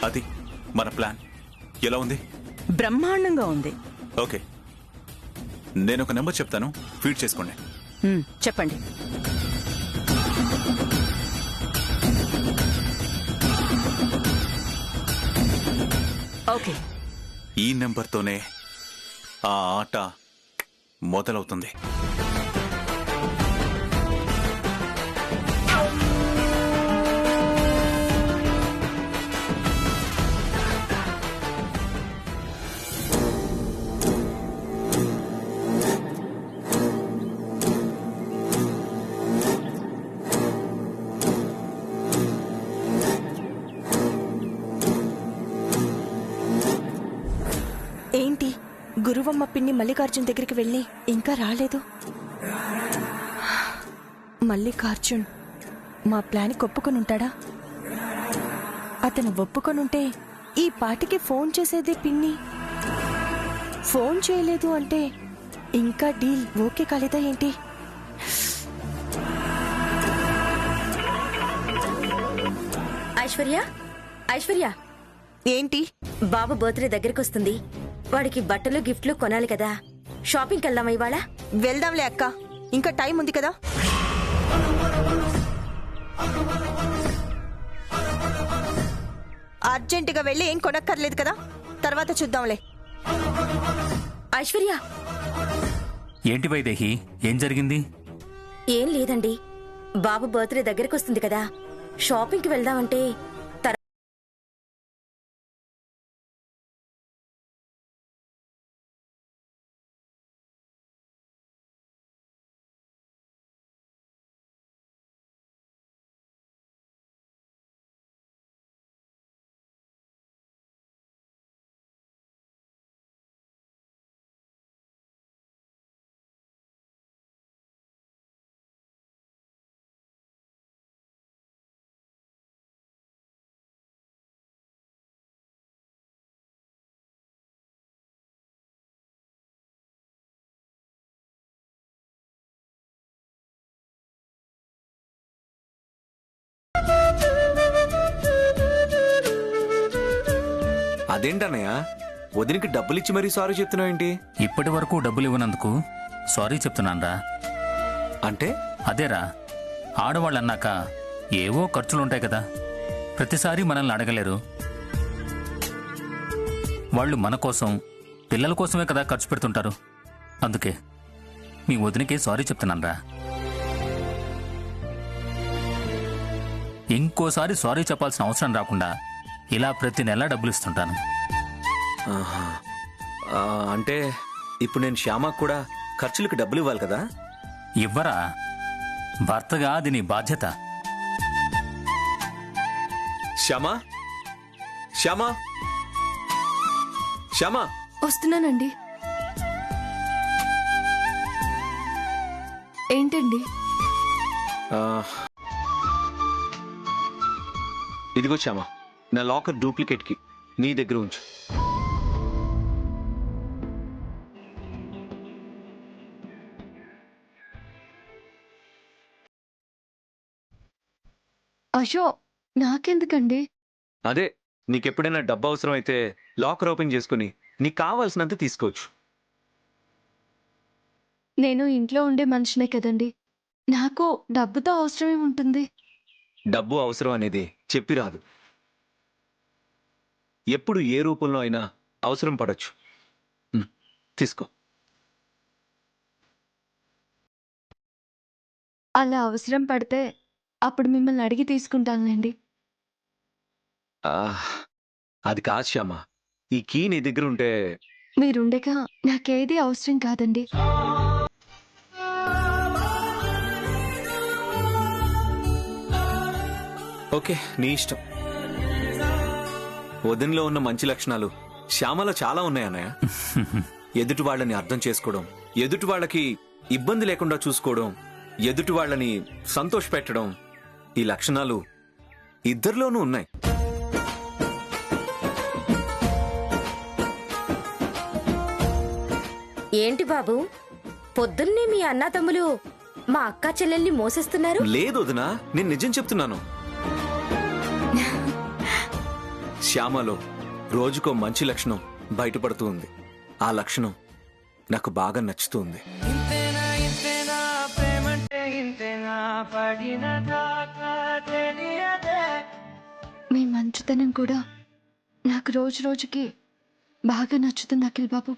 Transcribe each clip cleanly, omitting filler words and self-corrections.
అది మన ప్లాన్ ఎలా ఉంది? బ్రహ్మాండంగా ఉంది. ఓకే, నేను ఒక నెంబర్ చెప్తాను, ఫీడ్ చేసుకోండి. చెప్పండి. ఓకే, ఈ నెంబర్తోనే ఆ ఆట మొదలవుతుంది. ఏంటి గురువమ్మ పిన్ని మల్లికార్జున్ దగ్గరికి వెళ్ళి ఇంకా రాలేదు? మల్లికార్జున్ మా ప్లాన్కి ఒప్పుకొనుంటాడా? అతను ఒప్పుకొనుంటే ఈ పాటికి ఫోన్ చేసేదే పిన్ని. ఫోన్ చేయలేదు అంటే ఇంకా డీల్ ఓకే కాలేదా ఏంటి? ఐశ్వర్య, ఐశ్వర్య, ఏంటి? బాబు బర్త్డే దగ్గరికి వస్తుంది. వాడికి బట్టలు గిఫ్ట్లు కొనాలి కదా. షాపింగ్కి వెళ్దామా ఇవాళ? వెళ్దాంలే అక్క, ఇంకా టైం ఉంది కదా. అర్జెంటుగా వెళ్ళి ఏం కొనక్కర్లేదు కదా, తర్వాత చూద్దాంలే. ఐశ్వర్య, ఏంటి వైదేహి, ఏం జరిగింది? ఏం లేదండి. బాబు బర్త్డే దగ్గరికి వస్తుంది కదా, షాపింగ్కి వెళ్దామంటే అదేంటన్నయ్య, వదినికి డబ్బులిచ్చి మరీ సారీ చెప్తున్నావు ఏంటి? ఇప్పటి వరకు డబ్బులు ఇవ్వనందుకు సారీ చెప్తున్నానరా. అంటే అదేరా, ఆడవాళ్ళు అన్నాక ఏవో ఖర్చులుంటాయి కదా, ప్రతిసారి మనల్ని అడగలేరు. వాళ్ళు మన కోసం, పిల్లల కోసమే కదా ఖర్చు పెడుతుంటారు. అందుకే మీ వదినకి సారీ చెప్తున్నానరా. ఇంకోసారి సారీ చెప్పాల్సిన అవసరం రాకుండా ఇలా ప్రతి నెల డబ్బులు ఇస్తుంటాను. అంటే ఇప్పుడు నేను శ్యామకు కూడా ఖర్చులకు డబ్బులు ఇవ్వాలి కదా? ఇవ్వరా, భర్తగా అది నీ బాధ్యత. శ్యామా, శ్యామా, శ్యామా. వస్తున్నానండి. ఏంటండి? ఇదిగో శ్యామా, నా లాకర్ డూప్లికేట్ కి నీ దగ్గర ఉంచు. అయ్యో, నాకెందుకండి? అదే, నీకెప్పుడైనా డబ్బు అవసరం అయితే లాకర్ ఓపెన్ చేసుకుని నీకు కావాల్సినంత తీసుకోవచ్చు. నేను ఇంట్లో ఉండే మనిషినే కదండి, నాకు డబ్బుతో అవసరం ఏముంటుంది? డబ్బు అవసరం అనేది చెప్పి రాదు. ఎప్పుడు ఏ రూపంలో అయినా అవసరం పడచ్చు. తీసుకో. అలా అవసరం పడితే అప్పుడు మిమ్మల్ని అడిగి తీసుకుంటానులేండి. అది కాదు శ్యామా, ఈ కీ నీ దగ్గర ఉంటే. మీరుండగా నాకేది అవసరం కాదండి. ఓకే, నీ ఇష్టం. వదినలో ఉన్న మంచి లక్షణాలు శ్యామలో చాలా ఉన్నాయన్నయ్య. ఎదుటి వాళ్ళని అర్థం చేసుకోవడం, ఎదుటి వాళ్ళకి ఇబ్బంది లేకుండా చూసుకోవడం, ఎదుటి వాళ్ళని సంతోష పెట్టడం, ఈ లక్షణాలు ఇద్దరిలోనూ ఉన్నాయి. ఏంటి బాబు, పొద్దున్నే మీ అన్నా తమ్ములు మా అక్కా చెల్లెల్ని మోసేస్తున్నారు? లేదు వదినా, నేను నిజం చెప్తున్నాను. శ్యామలో రోజుకో మంచి లక్షణం బయటపడుతూ ఉంది. ఆ లక్షణం నాకు బాగా నచ్చుతుంది. మీ మంచితనం కూడా నాకు రోజు రోజుకి బాగా నచ్చుతుంది అఖిల్ బాబు.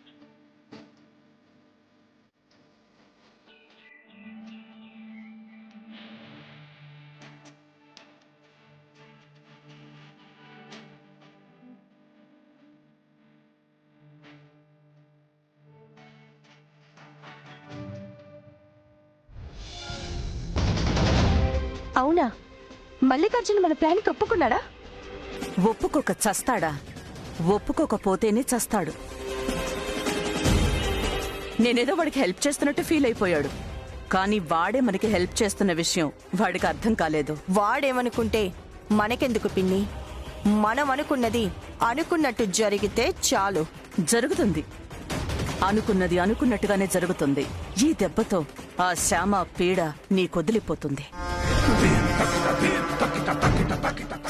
అవునా? మల్లికార్జున మన ప్లాన్కి ఒప్పుకున్నాడా? ఒప్పుకోక చస్తాడా? ఒప్పుకోకపోతేనే చస్తాడు. నేనేదో వాడికి హెల్ప్ చేస్తున్నట్టు ఫీల్ అయిపోయాడు, కానీ వాడే మనకి హెల్ప్ చేస్తున్న విషయం వాడికి అర్థం కాలేదు. వాడేమనుకుంటే మనకెందుకు పిన్ని? మనం అనుకున్నది అనుకున్నట్టు జరిగితే చాలు. జరుగుతుంది, అనుకున్నది అనుకున్నట్టుగానే జరుగుతుంది. ఈ దెబ్బతో ఆ శ్యామ పీడ నీకొదిలిపోతుంది.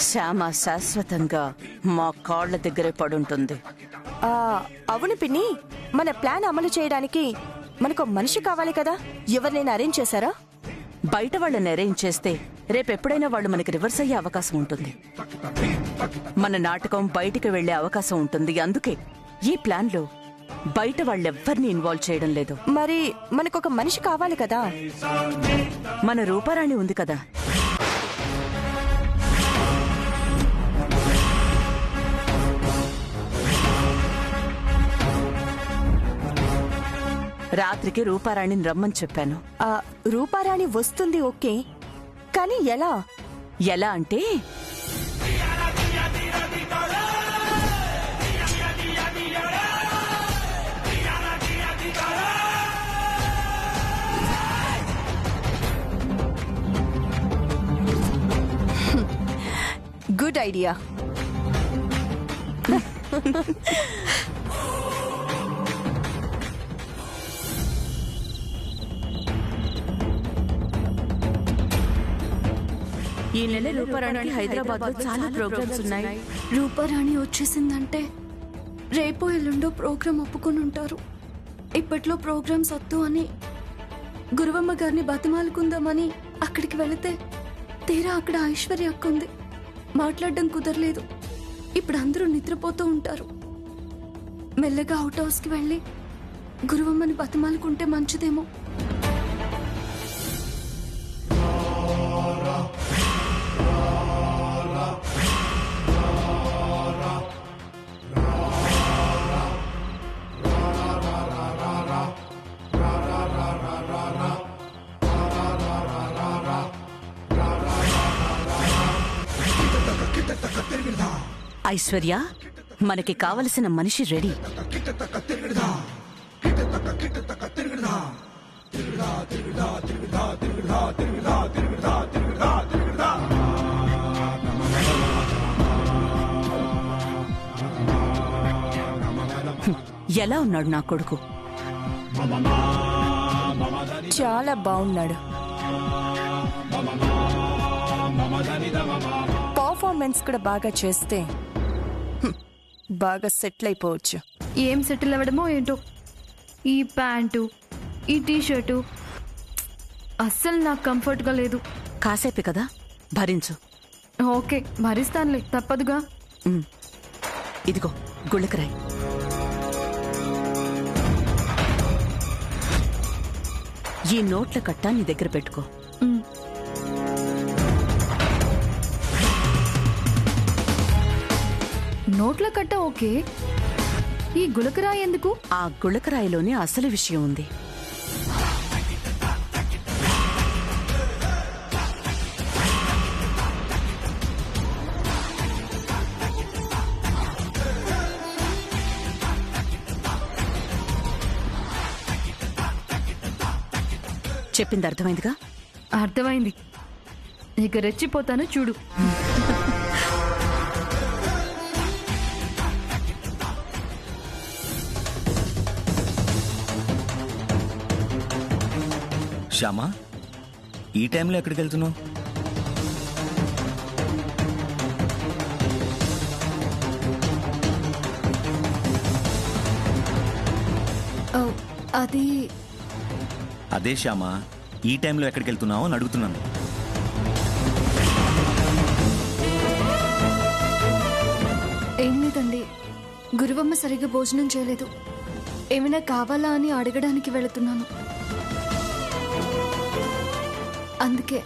శ్యామ శాశ్వతంగా మా కాళ్ల దగ్గరే పడుంటుంది. అవును పిన్ని, మన ప్లాన్ అమలు చేయడానికి మనకు మనిషి కావాలి కదా. ఎవరినైనా అరేంజ్ చేశారా? బయట వాళ్ళని అరేంజ్ చేస్తే రేపెప్పుడైనా వాళ్ళు మనకి రివర్స్ అయ్యే అవకాశం ఉంటుంది. మన నాటకం బయటికి వెళ్లే అవకాశం ఉంటుంది. అందుకే ఈ ప్లాన్ లో బయట వాళ్ళెవ్వరిని ఇన్వాల్వ్ చేయడం లేదు. మరి మనకొక మనిషి కావాలి కదా. మన రూపారాణి ఉంది కదా. రాత్రికి రూపారాణిని రమ్మని చెప్పాను. రూపారాణి వస్తుంది ఓకే, కానీ ఎలా? ఎలా అంటే గుడ్ ఐడియా. ఈ నెల రూపారాణికి హైదరాబాద్ లో చాలా ప్రోగ్రామ్స్ ఉన్నాయి. రూపారాణి వచ్చేసిందంటే రేపో ఎల్లుండో ప్రోగ్రాం ఒప్పుకొని ఉంటారు. ఇప్పట్లో ప్రోగ్రామ్స్ వద్దు అని గురువమ్మ గారిని బతిమాలుకుందామని అక్కడికి వెళితే తీరా అక్కడ ఐశ్వర్య అక్క ఉంది. మాట్లాడడం కుదరలేదు. ఇప్పుడు అందరూ నిద్రపోతూ ఉంటారు. మెల్లగా అవుట్ హౌస్ కి వెళ్ళి గురువమ్మని బతిమాలుకుంటే మంచిదేమో. ఐశ్వర్య, మనకి కావలసిన మనిషి రెడీ. ఎలా ఉన్నాడు నా కొడుకు? చాలా బాగున్నాడు. పర్ఫార్మెన్స్ కూడా బాగా చేస్తే బాగా సెటిల్ అయిపోవచ్చు. ఏం సెటిల్ అవ్వడమో ఏంటో. ఈ ప్యాంటు, ఈ టీషర్టు అస్సలు నాకు కంఫర్ట్గా లేదు. కాసేపే కదా, భరించు. ఓకే, భరిస్తానులే, తప్పదుగా. ఇదిగో గుళ్ళకరాయి. ఈ నోట్ల కట్ట నీ దగ్గర పెట్టుకో. నోట్ల కట్ట ఓకే, ఈ గులకరాయి ఎందుకు? ఆ గుళకరాయిలోనే అసలు విషయం ఉంది. చెప్పింది అర్థమైందిగా? అర్థమైంది. ఇక రెచ్చిపోతాను చూడు. శ్యామా, ఈ టైంలో ఎక్కడికి వెళ్తున్నావు? అది అదే శ్యామ, ఈ టైంలో ఎక్కడికి వెళ్తున్నావు అని అడుగుతున్నాను. ఏం లేదండి, గురువమ్మ సరిగ్గా భోజనం చేయలేదు. ఏమైనా కావాలా అని అడగడానికి వెళుతున్నాను. అందుకే.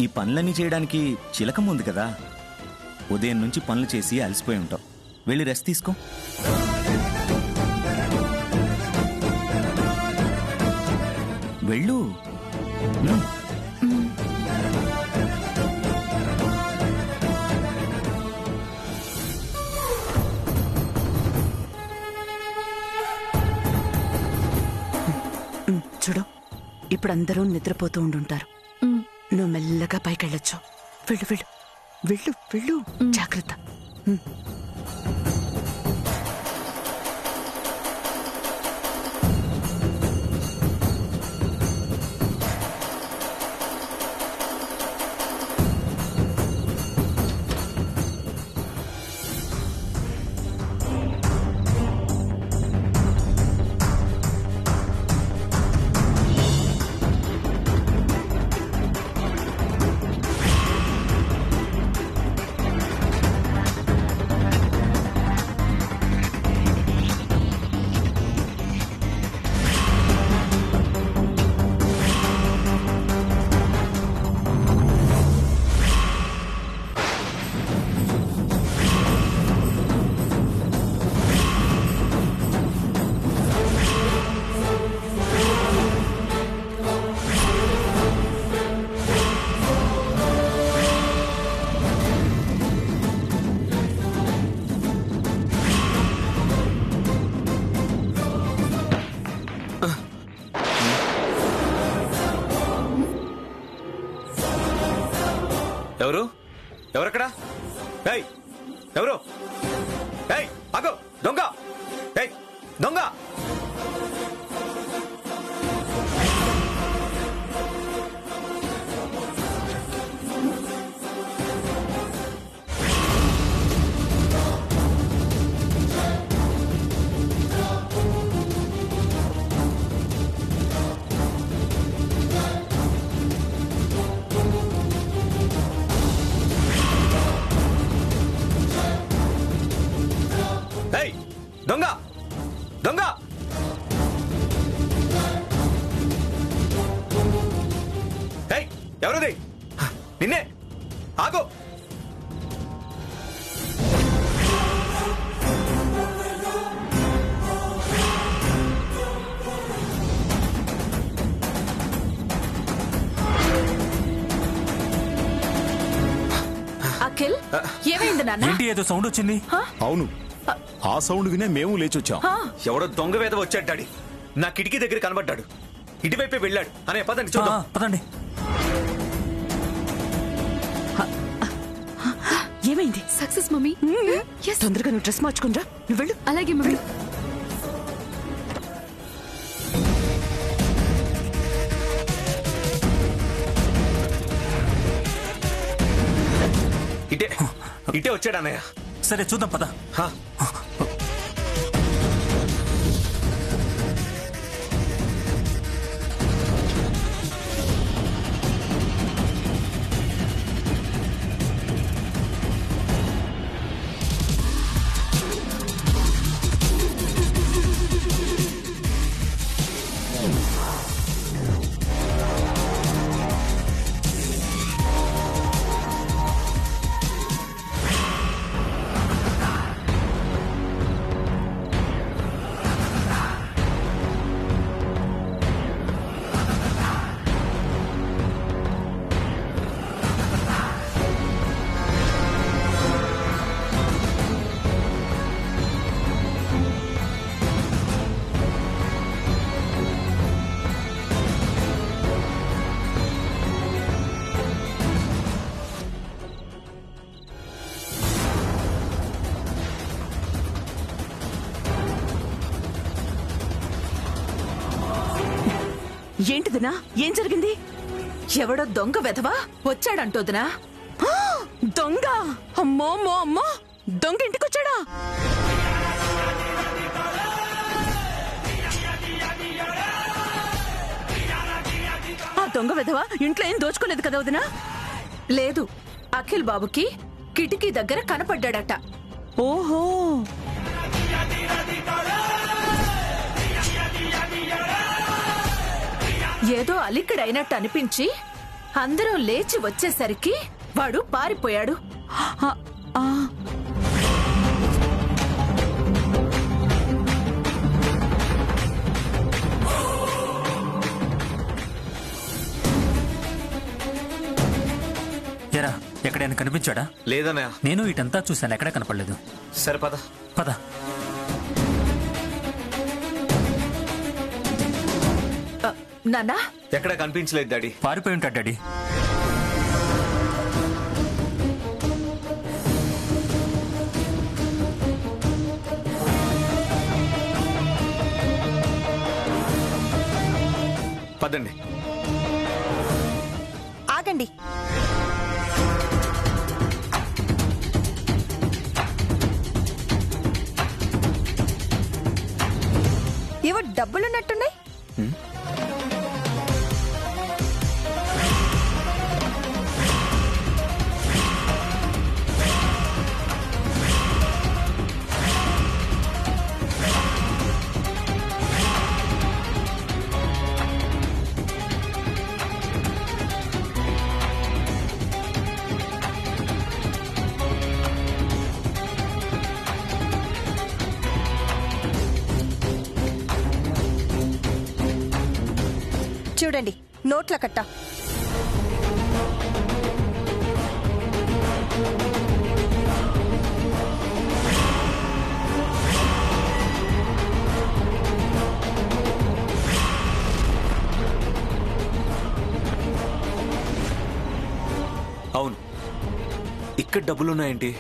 ఈ పనులన్నీ చేయడానికి చిలకమ్మ ఉంది కదా, ఉదయం నుంచి పనులు చేసి అలసిపోయి ఉంటావు. వెళ్ళి రెస్ట్ తీసుకో. వెళ్ళు. చూడు, ఇప్పుడు అందరూ నిద్రపోతూ ఉండుంటారు. నువ్వు మెల్లగా పైకెళ్ళొచ్చు. వెళ్ళు వెళ్ళు వెళ్ళు వెళ్ళు, జాగ్రత్త. ఎవరు? ఎవరక్కడ? ఏయ్, ఎవరు? ఏయ్, ఆగో! దొంగ! ఏయ్, దొంగ! ఏయ్, దొంగ! దొంగ! ఏయ్, ఎవరది? నిన్నే! ఆగు! అఖిల్, ఏమైంది నాన్న? ఏంటి ఏదో సౌండ్ వచ్చింది? అవును, ఆ సౌండ్ వినే మేము లేచొచ్చాం. ఎవడో దొంగ వేద వచ్చాడు డాడీ. నా కిటికీ దగ్గర కనబడ్డాడు. ఇటువైపే వెళ్ళాడు. అనే పదండి ఆ, చూద్దాం. పదండి. ఏమైంది? Success mummy. Yes. తొందరగా నువ్వు డ్రెస్ మార్చుకుంటా. నువ్వు వెళ్ళు. అలాగే మమ్మీ. ఇటే ఇటే వచ్చాడు అన్నయ్య. సరే చూద్దాం పద. హా. ఏంటిదినా? ఏం జరిగింది? ఎవడో దొంగ వెధవా వచ్చాడంటోదినా? దొంగ! అమ్మో అమ్మో అమ్మో! దొంగ ఇంటికొచ్చాడా? దొంగ విధవా ఇంట్లో ఏం దోచుకోలేదు కదా వదినా? లేదు, అఖిల్ బాబుకి కిటికీ దగ్గర కనపడ్డాడట. ఓహో, ఏదో అలిక్కడైనట్టు అనిపించి అందరూ లేచి వచ్చేసరికి వాడు పారిపోయాడు. ఆ, ఆ. ఎరా ఎక్కడైనా కనిపించాడా? లేదన్నయ్య. నేను ఇటంతా చూశాను, ఎక్కడా కనపడలేదు. సరే పద. పద. నాన్నా, ఎక్కడా కనిపించలేదు డాడీ. పారిపోయి ఉంటాడు డాడీ. పదండి. ఆగండి. ఏవో డబ్బులున్నట్టున్నాయి. చూడండి, నోట్ల కట్ట. అవును, ఇక్కడ డబ్బులున్నాయేంటి?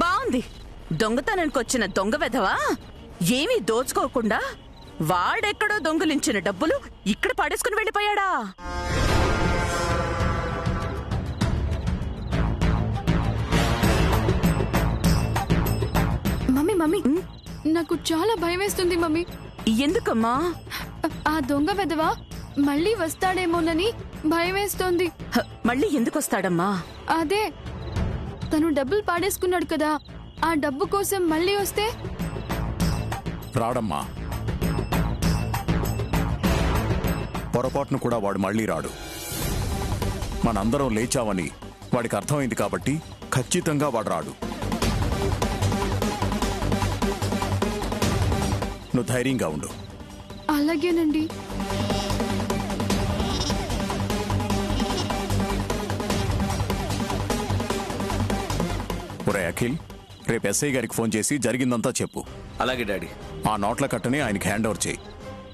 బాగుంది. దొంగతనానికి వచ్చిన దొంగ వెధవా ఏమీ దోచుకోకుండా వాడెక్కడో దొంగలించిన డబ్బులు ఇక్కడ పడేసుకుని వెళ్ళిపోయాడా? మమ్మీ నాకు చాలా భయం వేస్తుంది మమ్మీ. ఎందుకమ్మా? ఆ దొంగ వెధవా మళ్ళీ వస్తాడేమోనని భయం వేస్తోంది. మళ్ళీ ఎందుకొస్తాడమ్మా? అదే, తను డబ్బులు పాడేసుకున్నాడు కదా, ఆ డబ్బు కోసం మళ్ళీ వస్తే? రాడమ్మా, పొరపాటును కూడా వాడు మళ్ళీ రాడు. మనందరం లేచామని వాడికి అర్థమైంది కాబట్టి ఖచ్చితంగా వాడు రాడు. నువ్వు ధైర్యంగా ఉండు. అలాగేనండి. ఒరే అఖిల్, రేపు ఎస్ఐ గారికి ఫోన్ చేసి జరిగిందంతా చెప్పు. అలాగే డాడీ. ఆ నోట్ల కట్టని ఆయనకి హ్యాండ్ ఓవర్ చేయి.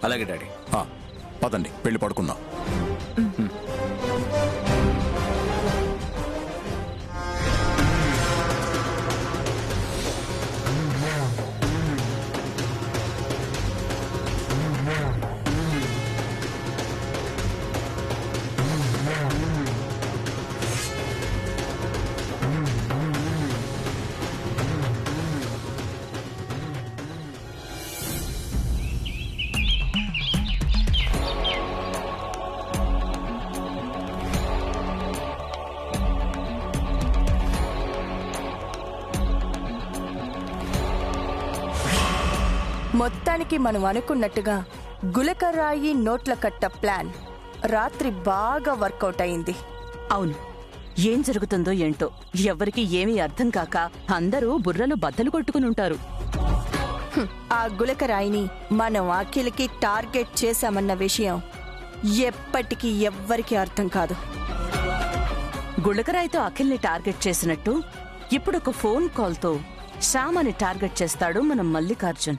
అలాగే డాడీ. పదండి, వెళ్ళి పడుకుందాం. మొత్తానికి మనం అనుకున్నట్టుగా గులకరాయి నోట్ల కట్ట ప్లాన్ రాత్రి బాగా వర్కౌట్ అయింది. అవును, ఏం జరుగుతుందో ఏంటో ఎవరికి ఏమీ అర్థం కాక అందరూ బుర్రలు బద్దలు కొట్టుకుని ఉంటారు. ఆ గులకరాయిని మనం అఖిల్కి టార్గెట్ చేశామన్న విషయం ఎప్పటికీ ఎవ్వరికీ అర్థం కాదు. గుళకరాయితో అఖిల్ని టార్గెట్ చేసినట్టు ఇప్పుడు ఒక ఫోన్ కాల్తో శ్యామని టార్గెట్ చేస్తాడు మనం మల్లికార్జున్.